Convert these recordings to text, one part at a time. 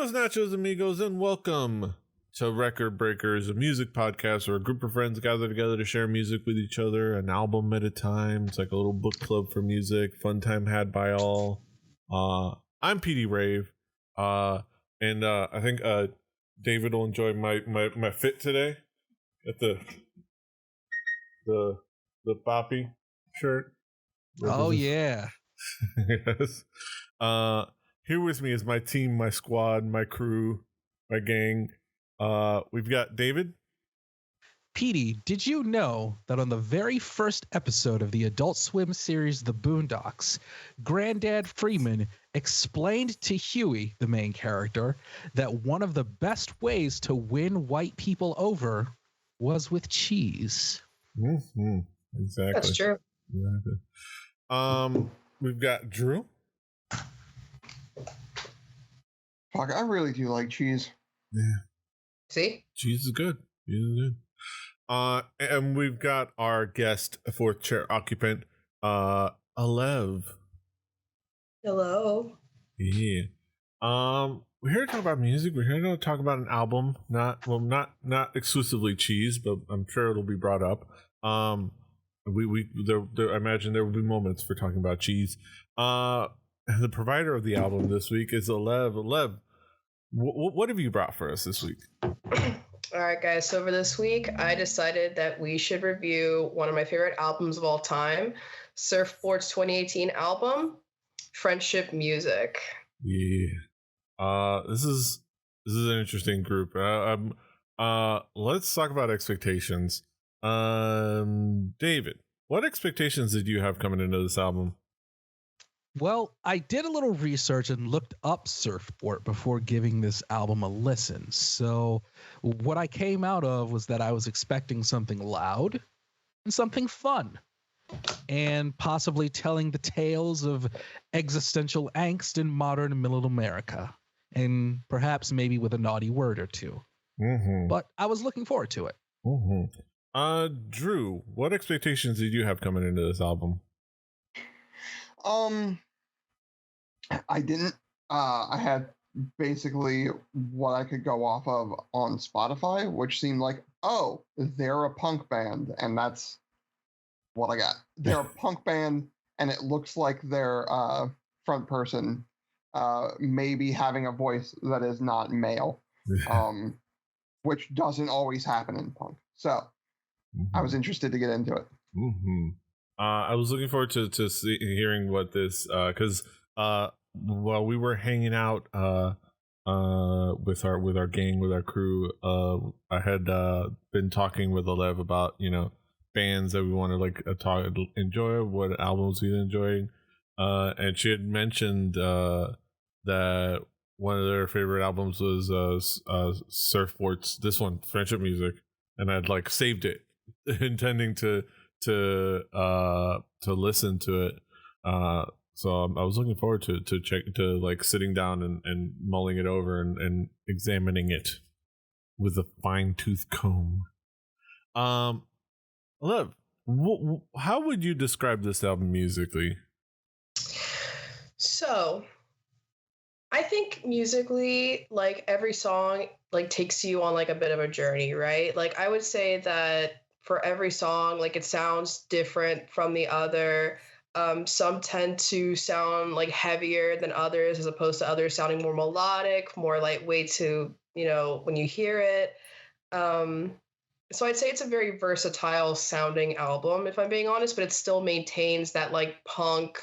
Buenos nachos, amigos, and welcome to Record Breakers, a music podcast where a group of friends gather together to share music with each other, an album at a time. It's like a little book club for music, fun time had by all. I'm PD Rave, and I think David will enjoy my fit today at the Boppy shirt. Oh yeah. Yes. Here with me is my team, my squad, my crew, my gang. We've got David. Petey, did you know that on the very first episode of the Adult Swim series The Boondocks, Granddad Freeman explained to Huey, the main character, that one of the best ways to win white people over was with cheese? Mm-hmm. Exactly. That's true. Exactly. We've got Drew. Fuck, I really do like cheese. Yeah. See? Cheese is good. Cheese is good. And we've got our guest, fourth chair occupant, Alev. Hello. Yeah. We're here to talk about music. We're here to talk about an album. Not exclusively cheese, but I'm sure it'll be brought up. I imagine there will be moments for talking about cheese. The provider of the album this week is Alev. Alev, what have you brought for us this week? All right, guys. So for this week, I decided that we should review one of my favorite albums of all time, Surfbort's 2018 album, Friendship Music. Yeah. This is an interesting group. Let's talk about expectations. David, what expectations did you have coming into this album? Well, I did a little research and looked up Surfbort before giving this album a listen. So what I came out of was that I was expecting something loud and something fun, and possibly telling the tales of existential angst in modern middle America, and perhaps maybe with a naughty word or two. Mm-hmm. But I was looking forward to it. Mm-hmm. Drew, what expectations did you have coming into this album? I didn't. I had basically what I could go off of on Spotify, which seemed like, oh, they're a punk band, and that's what I got. They're a punk band, and it looks like their front person maybe having a voice that is not male, which doesn't always happen in punk. So I was interested to get into it. Mm-hmm. I was looking forward to hearing what this, because while we were hanging out with our gang, with our crew, I had been talking with Alev about bands that we want to enjoy, what albums we enjoying, and she had mentioned that one of their favorite albums was Surfbort's, this one, Friendship Music, and I'd saved it, intending to listen to it. So I was looking forward to sitting down and mulling it over and examining it with a fine-tooth comb. Alev, how would you describe this album musically? So I think musically, every song takes you on a bit of a journey, right? I would say that for every song, it sounds different from the other. Some tend to sound heavier than others, as opposed to others sounding more melodic, more lightweight to, when you hear it. So I'd say it's a very versatile sounding album, if I'm being honest, but it still maintains that punk,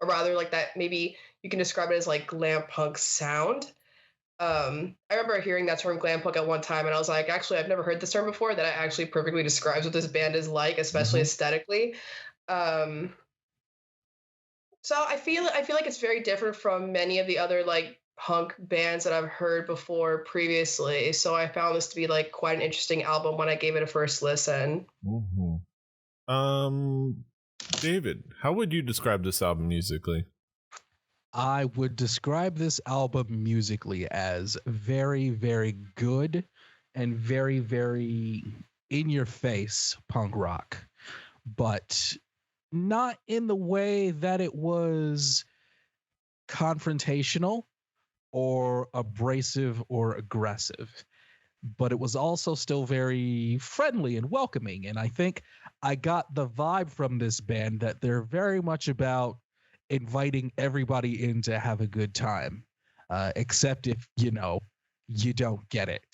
or rather that maybe you can describe it as glam punk sound. I remember hearing that term glam punk at one time, and I was like, actually, I've never heard this term before. That actually perfectly describes what this band is like, especially aesthetically. So I feel like it's very different from many of the other punk bands that I've heard before previously. So I found this to be quite an interesting album when I gave it a first listen. Mm-hmm. David, how would you describe this album musically? I would describe this album musically as very, very good and very, very in-your-face punk rock, but not in the way that it was confrontational, or abrasive or aggressive, but it was also still very friendly and welcoming. And I think I got the vibe from this band that they're very much about inviting everybody in to have a good time, except if, you know, you don't get it,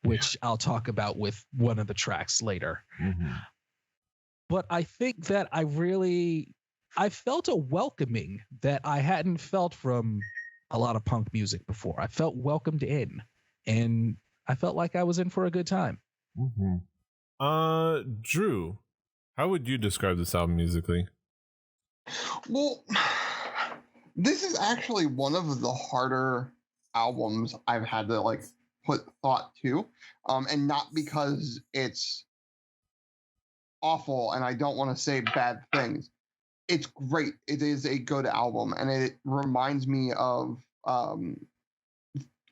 which I'll talk about with one of the tracks later. Mm-hmm. But I think that I felt a welcoming that I hadn't felt from a lot of punk music before. I felt welcomed in, and I felt like I was in for a good time. Mm-hmm. Drew, how would you describe this album musically? Well, this is actually one of the harder albums I've had to like put thought to, and not because it's awful and I don't want to say bad things. It's great. It is a good album, and it reminds me of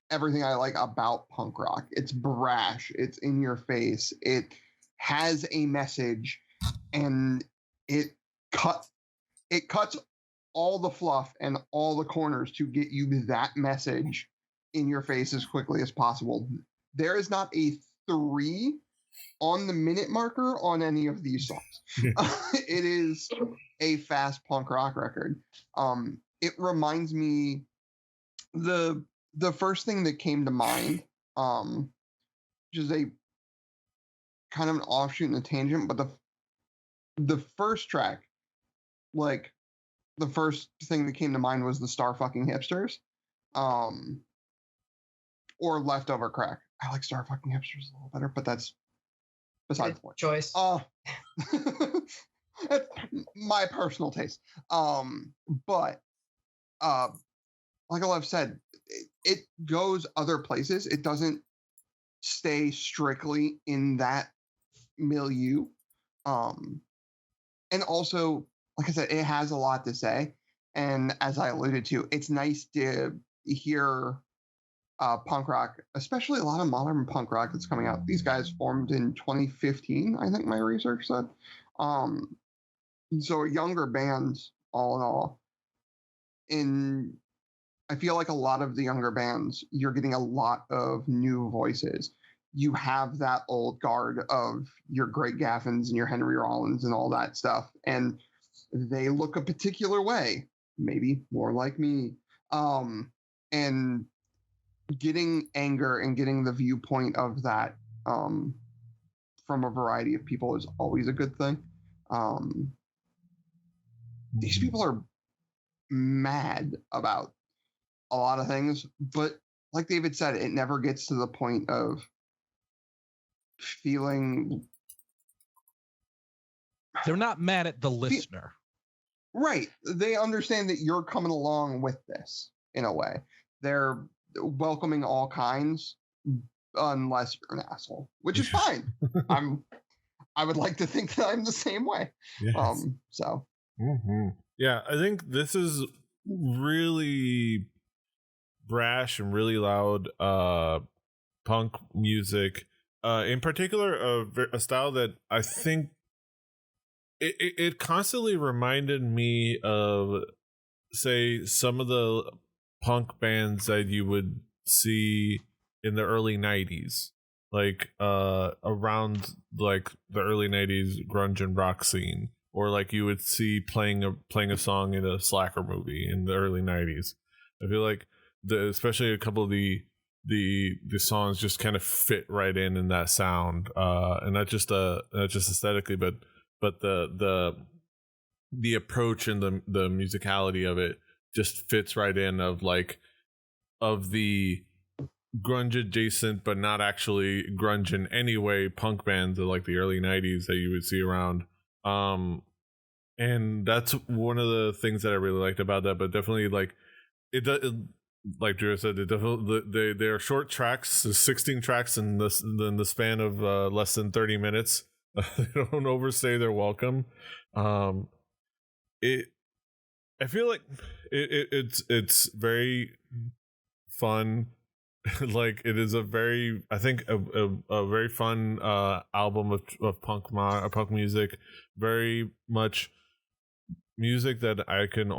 everything I like about punk rock. It's brash. It's in your face. It has a message, and it cuts all the fluff and all the corners to get you that message in your face as quickly as possible. There is not a 3 on the minute marker on any of these songs. It is a fast punk rock record. It reminds me, the first thing that came to mind, which is a kind of an offshoot and a tangent, but the first track, like the first thing that came to mind was the Star Fucking Hipsters, or Leftover Crack. I like Star Fucking Hipsters a little better, but that's besides the point. Choice. My personal taste. But like Alev said, it goes other places. It doesn't stay strictly in that milieu. And also, like I said, it has a lot to say. And as I alluded to, it's nice to hear punk rock, especially a lot of modern punk rock that's coming out. These guys formed in 2015, I think my research said. So a younger band, all in all. I feel like a lot of the younger bands, you're getting a lot of new voices. You have that old guard of your Greg Gaffins and your Henry Rollins and all that stuff, and they look a particular way, maybe more like me. And getting anger and getting the viewpoint of that from a variety of people is always a good thing. These people are mad about a lot of things, but like David said, it never gets to the point of feeling. They're not mad at the listener. Right. They understand that you're coming along with this in a way. They're welcoming all kinds, unless you're an asshole, which is fine. I would like to think that I'm the same way. Yes. So. Mm-hmm. Yeah, I think this is really brash and really loud punk music. In particular, a style that I think it constantly reminded me of, say, some of the punk bands that you would see in the early 90s, like around like the early 90s grunge and rock scene, or like you would see playing a song in a Slacker movie in the early 90s. I feel like especially a couple of the songs just kind of fit right in that sound, and not just aesthetically, but the approach and the musicality of it just fits right in, of the grunge adjacent but not actually grunge in any way punk bands of like the early 90s that you would see around. And that's one of the things that I really liked about that. But definitely, like, like Drew said, they are short tracks, 16 tracks in the span of less than 30 minutes. They don't overstay their welcome. I feel like it's very fun. Like, it is a very fun album of punk music. Very much music that I can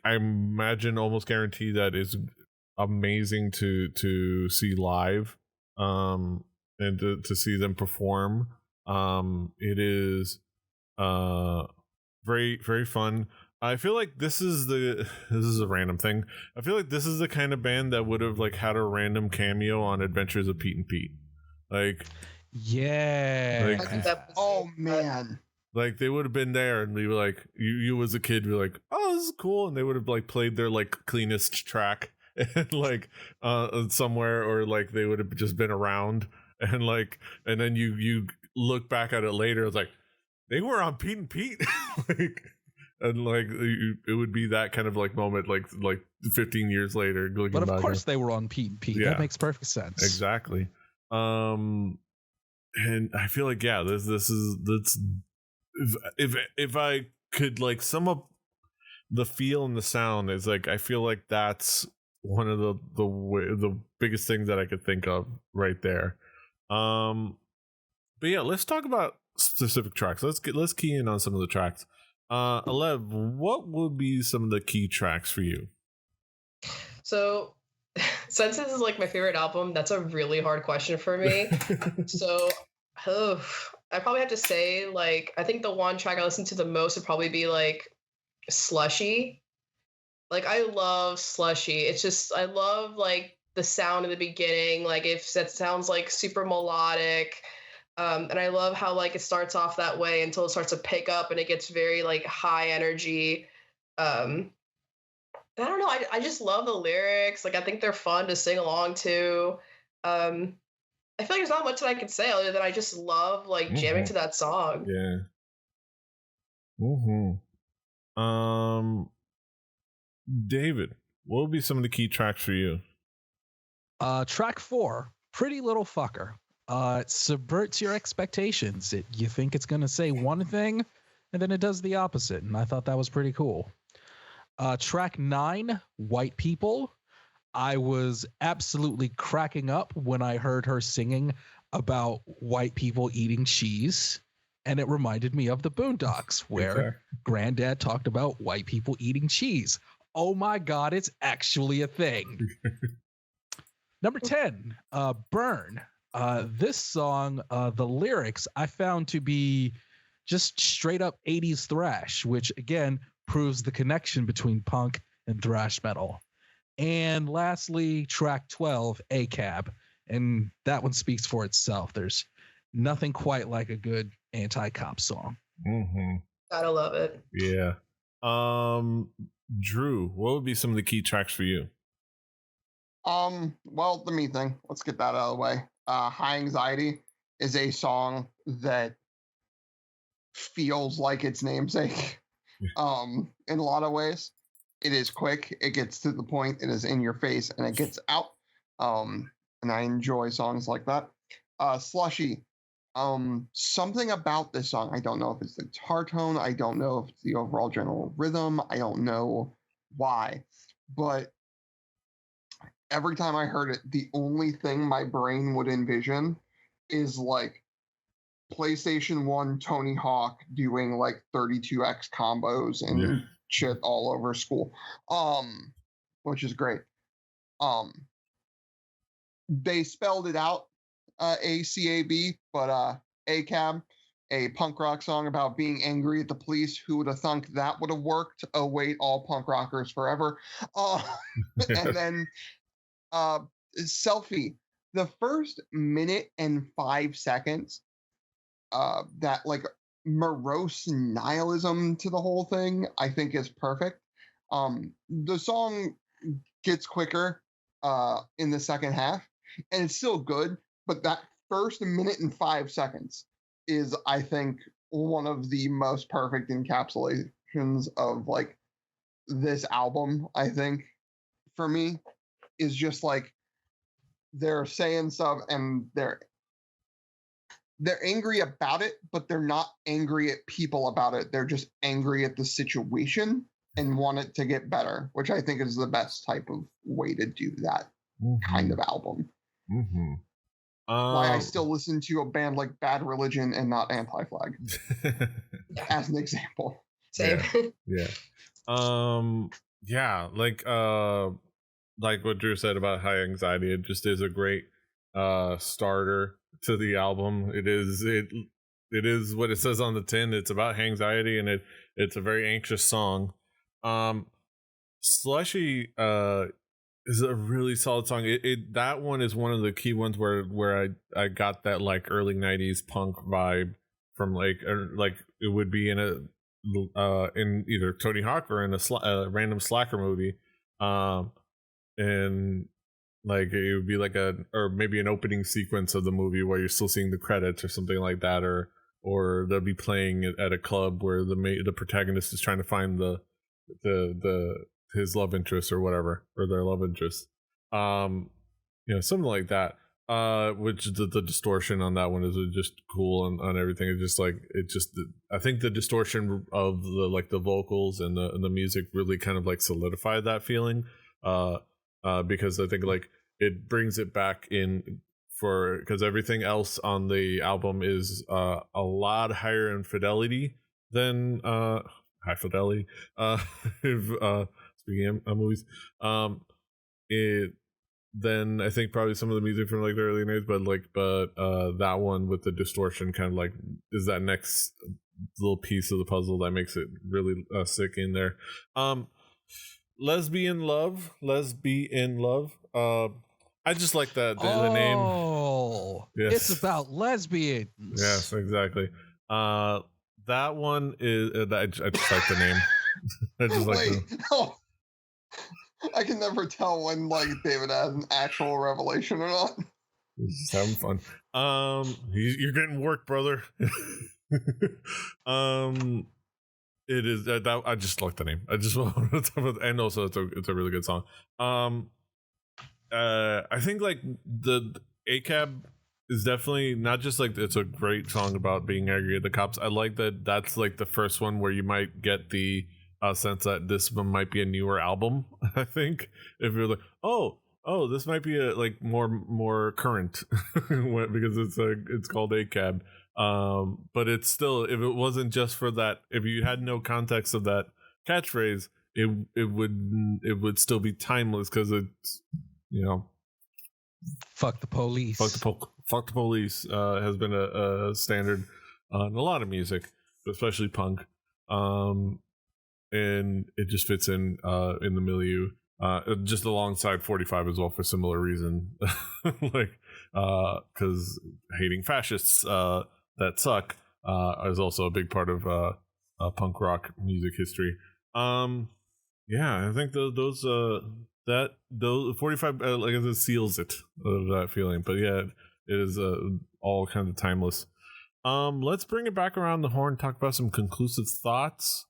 I imagine almost guarantee that is amazing to see live, and to see them perform. It is very very fun. I feel like this is a random thing. I feel like this is the kind of band that would have like had a random cameo on Adventures of Pete and Pete. Like, yeah. Oh man. Like they would have been there, and we were like, you as a kid were like, oh, this is cool, and they would have like played their like cleanest track, and like somewhere, or like they would have just been around, and like, and then you look back at it later, it's like they were on Pete and Pete, like, and like it would be that kind of like moment, like 15 years later. But of course they were on Pete and Pete. Yeah. That makes perfect sense. Exactly. And I feel like that's if I could like sum up the feel and the sound, is like I feel like that's one of the biggest things that I could think of right there. But yeah, let's talk about specific tracks. Let's key in on some of the tracks. Alev, what would be some of the key tracks for you? So since this is like my favorite album, that's a really hard question for me. So I probably have to say, like, I think the one track I listen to the most would probably be like Slushy. Like, I love Slushy. It's just, I love like the sound in the beginning. Like, if that sounds like super melodic. And I love how like it starts off that way until it starts to pick up and it gets very like high energy. I don't know. I just love the lyrics. Like, I think they're fun to sing along to. I feel like there's not much that I can say other than I just love like jamming to that song. Yeah. David, what would be some of the key tracks for you? Track 4, Pretty Little Fucker. It subverts your expectations. You think it's gonna say one thing, and then it does the opposite. And I thought that was pretty cool. Track 9, White People. I was absolutely cracking up when I heard her singing about white people eating cheese. And it reminded me of the Boondocks, where Granddad talked about white people eating cheese. Oh my God, it's actually a thing. Number 10, Burn. This song, the lyrics I found to be just straight up 80s thrash, which again proves the connection between punk and thrash metal. And lastly, track 12, ACAB. And that one speaks for itself. There's nothing quite like a good anti-cop song. Gotta love it. Yeah. Drew, what would be some of the key tracks for you? Well, the me thing. Let's get that out of the way. High Anxiety is a song that feels like its namesake. In a lot of ways. It is quick, it gets to the point, it is in your face, and it gets out. And I enjoy songs like that. Slushy. Something about this song, I don't know if it's the guitar tone, I don't know if it's the overall general rhythm, I don't know why. But every time I heard it, the only thing my brain would envision is like PlayStation 1 Tony Hawk doing like 32x combos and shit all over school, which is great. They spelled it out, ACAB, but ACAB, a punk rock song about being angry at the police. Who would have thunk that would have worked? Oh wait, all punk rockers forever. And then Selfie, the first minute and 5 seconds, that like morose nihilism to the whole thing, I think is perfect. The song gets quicker in the second half, and it's still good, but that first minute and 5 seconds is, I think, one of the most perfect encapsulations of like this album. I think for me is just like they're saying stuff and they're angry about it, but they're not angry at people about it. They're just angry at the situation and want it to get better, which I think is the best type of way to do that kind of album. Why I still listen to a band like Bad Religion and not Anti-Flag as an example. Same. Yeah. yeah, like what Drew said about High Anxiety, it just is a great starter to the album. It is what it says on the tin. It's about anxiety, and it's a very anxious song. Slushy is a really solid song. That one is one of the key ones where I got that like early 90s punk vibe from like it would be in a in either Tony Hawk or in a random Slacker movie. And like it would be like or maybe an opening sequence of the movie where you're still seeing the credits or something like that, or they'll be playing it at a club where the protagonist is trying to find the his love interest or whatever, or their love interest, something like that. Which the distortion on that one is just cool on everything. I think the distortion of the vocals and the music really kind of like solidified that feeling, because I think like it brings it back in because everything else on the album is a lot higher in fidelity than high fidelity if speaking of movies, then I think probably some of the music from like the early days, but that one with the distortion kind of like is that next little piece of the puzzle that makes it really sick in there. Lesbian Love. I just like the name. Oh, yes. It's about lesbians. Yes, exactly. That one is I just like the name. I just like no. I can never tell when like David has an actual revelation or not. He's just having fun. You're getting work, brother. It is that I just like the name. I just want to talk about, and also it's a really good song. I think like the ACAB is definitely not just like it's a great song about being angry at the cops. I like that that's like the first one where you might get the sense that this one might be a newer album. I think if you're like, oh, this might be a like more current because it's called ACAB. But it's still, if it wasn't just for that, if you had no context of that catchphrase, it would still be timeless because it's, fuck the police. Fuck the police has been a standard in a lot of music, especially punk. And it just fits in the milieu, just alongside 45 as well for similar reason, like because hating fascists that suck is also a big part of punk rock music history. I think those 45 like it seals it of that feeling. But yeah, it is all kind of timeless. Let's bring it back around the horn, talk about some conclusive thoughts.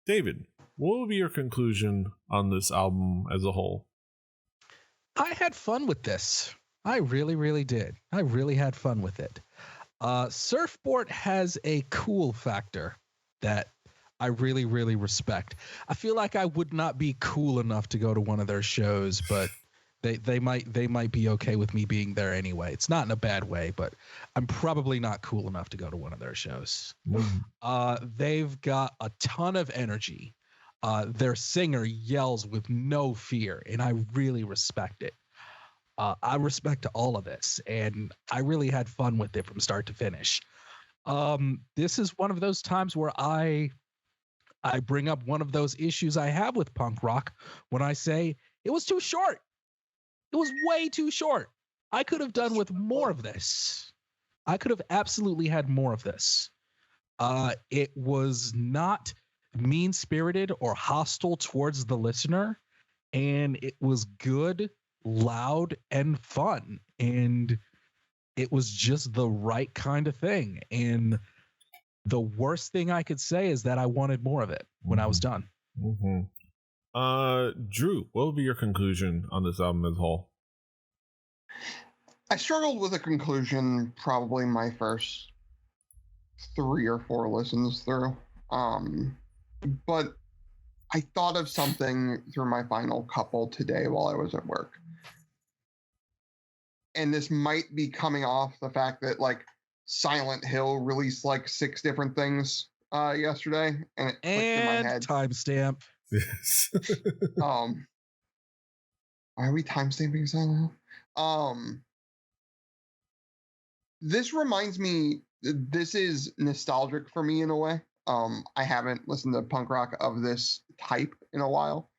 David, what would be your conclusion on this album as a whole? I had fun with this. I really, really did. I really had fun with it. Surfbort has a cool factor that I really, really respect. I feel like I would not be cool enough to go to one of their shows, but they might be okay with me being there anyway. It's not in a bad way, but I'm probably not cool enough to go to one of their shows. They've got a ton of energy. Their singer yells with no fear, and I really respect it. I respect all of this, and I really had fun with it from start to finish. This is one of those times where I bring up one of those issues I have with punk rock when I say it was too short. It was way too short. I could have done with more of this. I could have absolutely had more of this. It was not mean-spirited or hostile towards the listener, and it was good, loud, and fun, and it was just the right kind of thing. And the worst thing I could say is that I wanted more of it when I was done. Drew, what would be your conclusion on this album as a whole? I struggled with a conclusion probably my first 3 or 4 listens through. But I thought of something through my final couple today while I was at work. And this might be coming off the fact that like Silent Hill released like 6 different things yesterday, and it clicked in my head. Timestamp. Yes. Why are we timestamping Silent Hill? This reminds me, this is nostalgic for me in a way. I haven't listened to punk rock of this type in a while.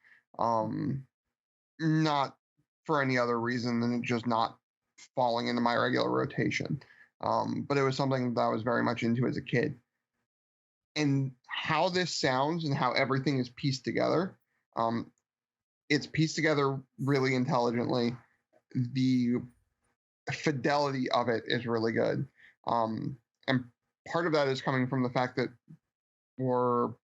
Not for any other reason than it just not falling into my regular rotation. But it was something that I was very much into as a kid. And how this sounds and how everything is pieced together, it's pieced together really intelligently. The fidelity of it is really good. And part of that is coming from the fact that for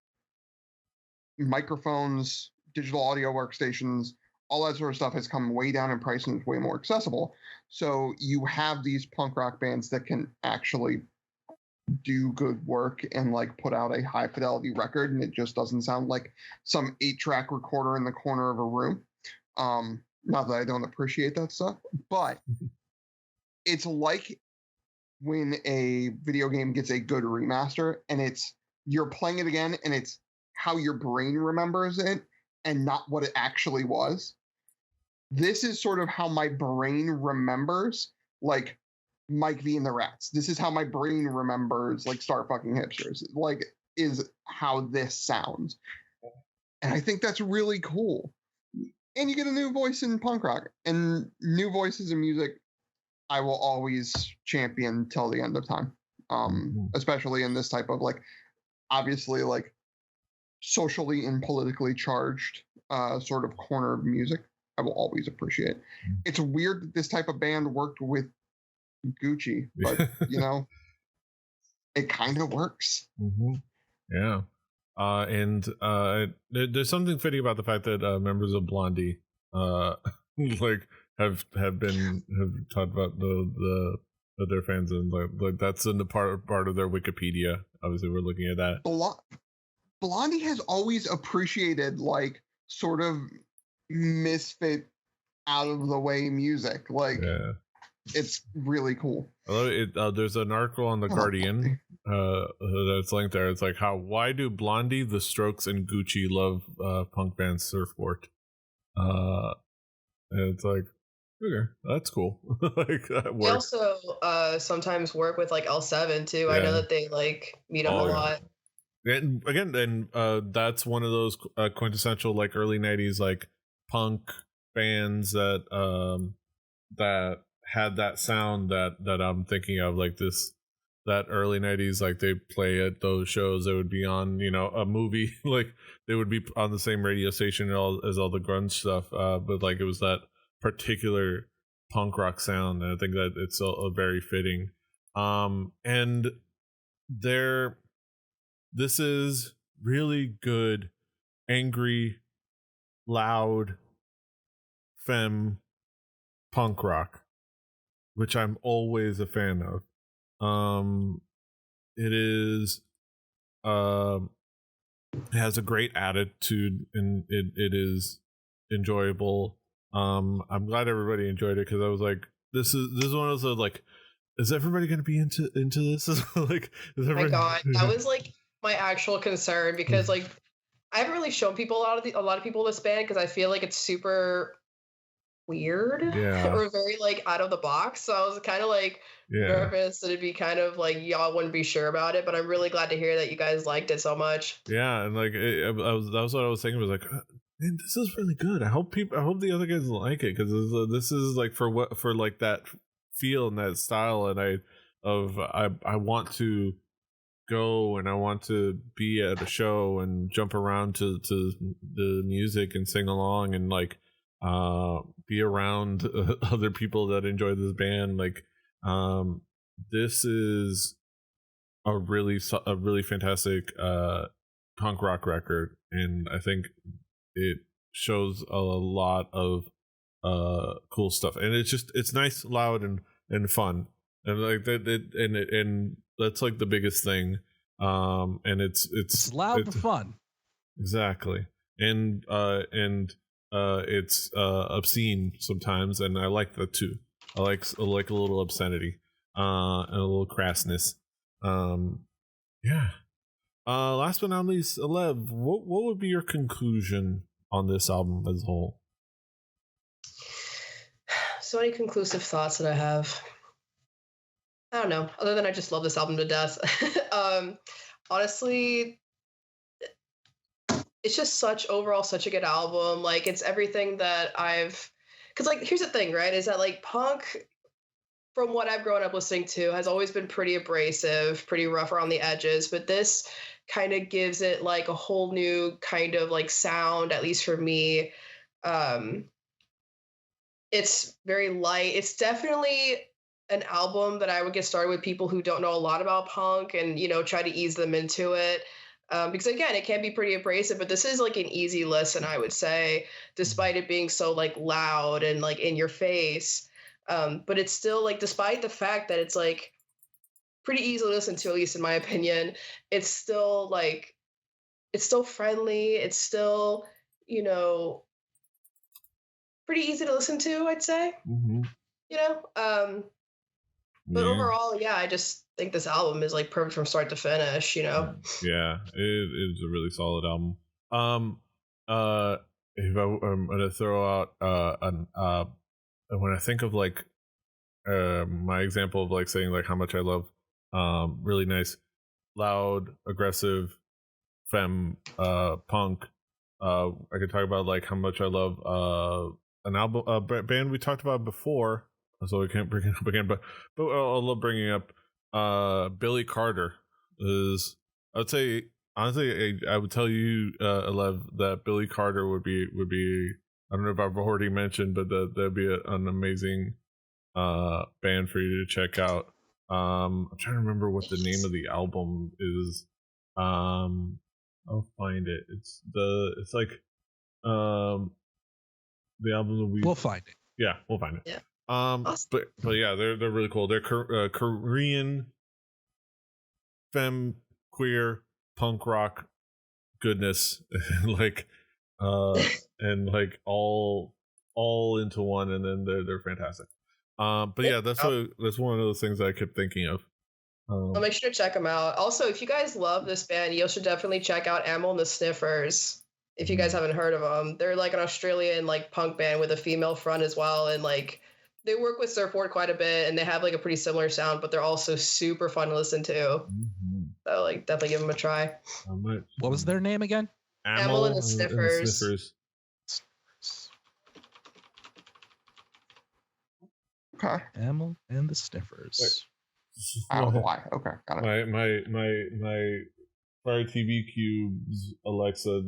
microphones, digital audio workstations, all that sort of stuff has come way down in price and is way more accessible. So you have these punk rock bands that can actually do good work and like put out a high fidelity record, and it just doesn't sound like some 8-track recorder in the corner of a room. Not that I don't appreciate that stuff, but it's like when a video game gets a good remaster and you're playing it again and it's how your brain remembers it and not what it actually was. This is sort of how my brain remembers like Mike V and the Rats. This is how my brain remembers like Star Fucking Hipsters. Like is how this sounds. And I think that's really cool. And you get a new voice in punk rock, and new voices in music I will always champion till the end of time. Especially in this type of like, obviously like socially and politically charged sort of corner of music. I will always appreciate. It's weird that this type of band worked with Gucci, but you know, it kind of works. Mm-hmm. Yeah. And there's something fitting about the fact that members of Blondie like have talked about the their fans, and like that's in the part of their Wikipedia. Obviously, we're looking at that. Blondie has always appreciated like sort of misfit, out of the way music. Like, yeah. It's really cool. There's an article on the Guardian that's linked there. It's like why do Blondie, The Strokes, and Gucci love punk band Surfbort? And it's like, okay, that's cool. Like that works. They also sometimes work with like L7 too. Yeah. I know that they like meet up a lot. And again, that's one of those quintessential like early '90s like punk bands that had that sound that I'm thinking of, like that early 90s, like they play at those shows that would be on, you know, a movie, like they would be on the same radio station as all the grunge stuff, but like it was that particular punk rock sound, and I think that it's a very fitting. And this is really good, angry, loud femme punk rock, which I'm always a fan of. It is it has a great attitude, and it is enjoyable. I'm glad everybody enjoyed it, because I was like, this is one of those like, is everybody going to be into this? Like, oh my god, that was like my actual concern, because like I haven't really shown people a lot of people this band, because I feel like it's super weird, or very like out of the box. So I was kind of like nervous that it'd be kind of like y'all wouldn't be sure about it. But I'm really glad to hear that you guys liked it so much. Yeah, and like that was what I was thinking. Was like, man, this is really good. I hope the other guys like it, because this is like for like that feel and that style, and I want to go, and I want to be at a show and jump around to the music and sing along, and like be around other people that enjoy this band. Like this is a really fantastic punk rock record, and I think it shows a lot of cool stuff, and it's nice, loud, and fun, and like that, and that's like the biggest thing. And it's loud and fun. Exactly. And it's obscene sometimes, and I like that too. I like a little obscenity, and a little crassness. Yeah. Last but not least, Alev, what would be your conclusion on this album as a whole? So many conclusive thoughts that I have. I don't know. Other than I just love this album to death. Honestly, it's just such a good album. Like, it's everything that because like, here's the thing, right? Is that like punk, from what I've grown up listening to, has always been pretty abrasive, pretty rough around the edges. But this kind of gives it like a whole new kind of like sound, at least for me. It's very light. It's definitely an album that I would get started with people who don't know a lot about punk and, try to ease them into it. Because again, it can be pretty abrasive, but this is like an easy listen, I would say, despite it being so like loud and like in your face. But it's still like, despite the fact that it's like pretty easy to listen to, at least in my opinion, it's still friendly. It's still, pretty easy to listen to, I'd say. Mm-hmm. But overall, yeah, I just think this album is like perfect from start to finish, Yeah, it is a really solid album. If I'm gonna throw out when I think of like my example of like saying like how much I love really nice, loud, aggressive, femme punk. I could talk about like how much I love an album band we talked about before, so we can't bring it up again. But I love bringing up Billy Carter. Is I'd say honestly I would tell you Alev, that Billy Carter would be I don't know if I've already mentioned, but that'd be an amazing band for you to check out. I'm trying to remember what the name of the album is. I'll find it. It's like the album that we'll find it. Yeah, we'll find it. Yeah. Awesome. But yeah, they're really cool. They're Korean femme queer punk rock goodness, like and like all into one, and then they're fantastic. But yeah, that's one of those things that I kept thinking of. I'll make sure to check them out. Also, if you guys love this band, you should definitely check out Amel and the Sniffers. If you guys haven't heard of them, they're like an Australian like punk band with a female front as well, and like they work with Surfbort quite a bit, and they have like a pretty similar sound, but they're also super fun to listen to. Mm-hmm. So like definitely give them a try. What was their name again? Amel and the Sniffers. Okay. Amel and the Sniffers. I don't know why. Okay, got it. My Fire TV Cube's Alexa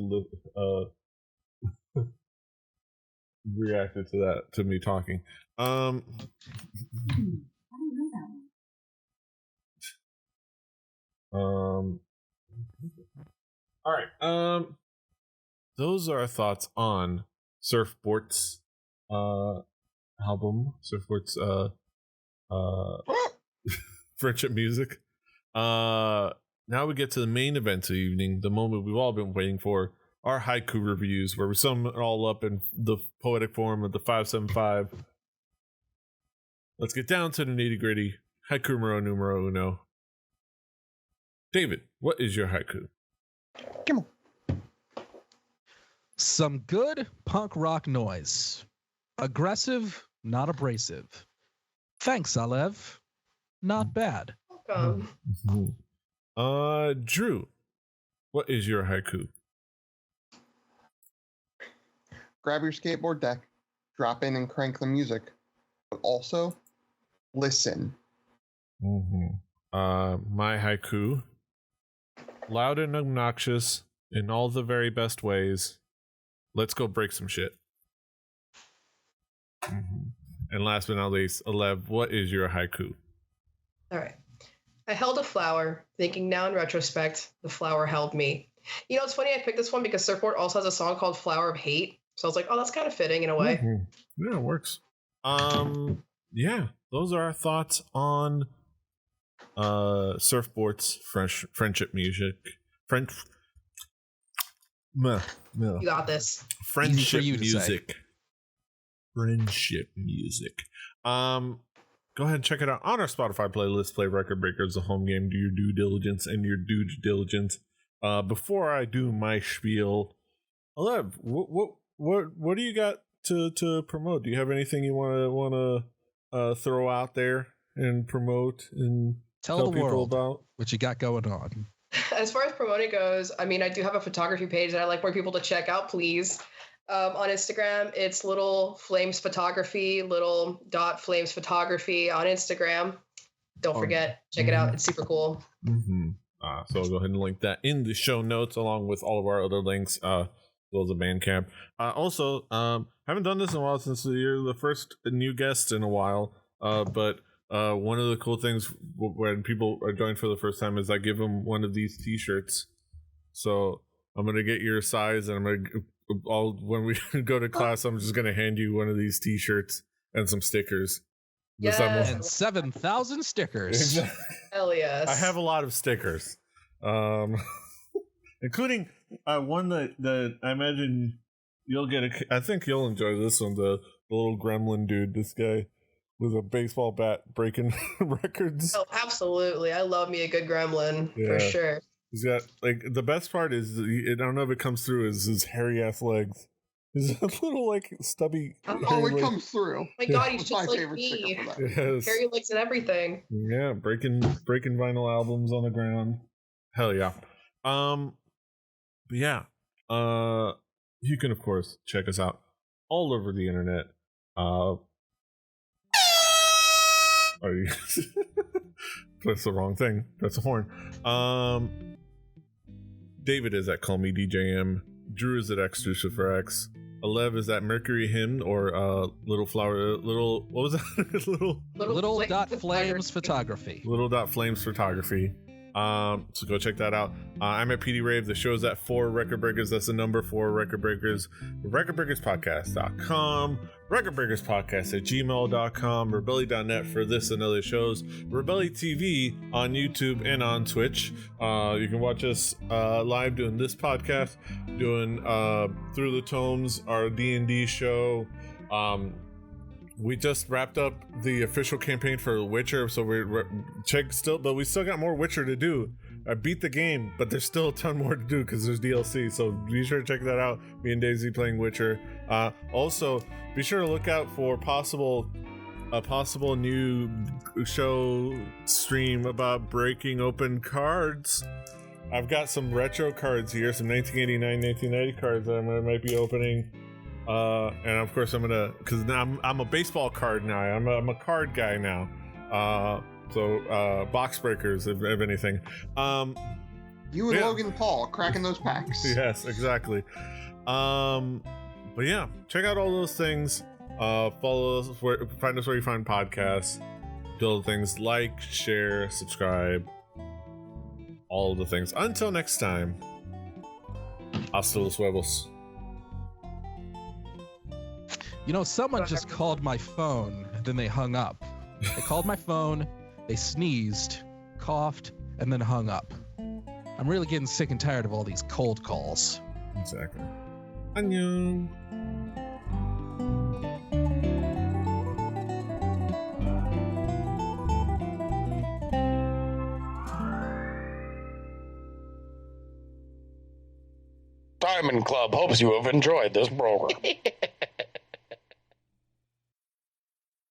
reacted to that, to me talking. I don't know that one. All right. Those are our thoughts on Surfbort's album. Surfbort's friendship music. Now we get to the main event of the evening, the moment we've all been waiting for, our haiku reviews, where we sum it all up in the poetic form of the 575. Let's get down to the nitty gritty. Haiku numero uno. David, what is your haiku? Come on. Some good punk rock noise. Aggressive, not abrasive. Thanks, Alev. Not bad. Welcome. Drew, what is your haiku? Grab your skateboard deck, drop in and crank the music, but also listen. My haiku: loud and obnoxious in all the very best ways. Let's go break some shit. And last but not least, Alev, what is your haiku? All right. I held a flower, thinking now in retrospect, the flower held me. You know, it's funny I picked this one because Surfbort also has a song called Flower of Hate. So I was like, oh, that's kind of fitting in a way. Yeah, it works. Yeah, those are our thoughts on Surfbort's friendship music. You got this. Friendship music. Friendship music. Go ahead and check it out on our Spotify playlist. Play Record Breakers, the home game. Do your due diligence and your due diligence. before I do my spiel, Alev, what do you got to promote? Do you have anything you want to throw out there and promote and tell the people world about what you got going on? As far as promoting goes, I mean, I do have a photography page that I like for people to check out, please. On Instagram, it's Little Flames Photography, little.flames photography on Instagram. Don't forget, check it out. It's super cool. So I'll go ahead and link that in the show notes along with all of our other links, as well as the Bandcamp. Also, haven't done this in a while since you're the first new guest in a while, but one of the cool things when people are joined for the first time is I give them one of these t-shirts. So I'm going to get your size, and I'm going to, when we go to class, I'm just going to hand you one of these t-shirts and some stickers. Yes. And 7,000 stickers. Hell yes. I have a lot of stickers, including one that I imagine you'll get. I think you'll enjoy this one. The little gremlin dude. This guy with a baseball bat breaking records. Oh, absolutely. I love me a good gremlin, for sure. He's got, like, the best part is, I don't know if it comes through, is his hairy ass legs. His little, like, stubby. Oh, it comes through. Oh my God, he's That's just my like favorite me. sticker for that. Yes. Hairy legs and everything. Yeah, breaking vinyl albums on the ground. Hell yeah. But yeah. You can, of course, check us out all over the internet. That's the wrong thing. That's a horn. David is at Call Me DJM. Drew is at X2X. Alev is at Mercury Hymn or Little Flower. What was that? Little dot flames photography. Little dot flames photography. So go check that out. I'm at PD Rave. The show's at 4 Record Breakers. That's the number 4 Record Breakers. RecordBreakersPodcast.com. RecordBreakersPodcast@gmail.com. Rebelli.net for this and other shows. Rebelli TV on YouTube and on Twitch. You can watch us live doing this podcast, doing Through the Tomes, our D&D show. We just wrapped up the official campaign for The Witcher, so we're but we still got more Witcher to do. I beat the game, but there's still a ton more to do because there's DLC, so be sure to check that out. Me and Daisy playing Witcher. Also, be sure to look out for a possible new show stream about breaking open cards. I've got some retro cards here, some 1989, 1990 cards that I might be opening. And of course I'm gonna, because now I'm a baseball card now. I'm a card guy now. So box breakers, if anything. You and Logan Paul cracking those packs. Yes, exactly. But yeah, check out all those things. Follow us, find us where you find podcasts. Do all the things, like, share, subscribe, all of the things. Until next time, hasta los huevos. You know, someone just called my phone, then they hung up. They called my phone, they sneezed, coughed, and then hung up. I'm really getting sick and tired of all these cold calls. Exactly. Annyeong. Diamond Club hopes you have enjoyed this program.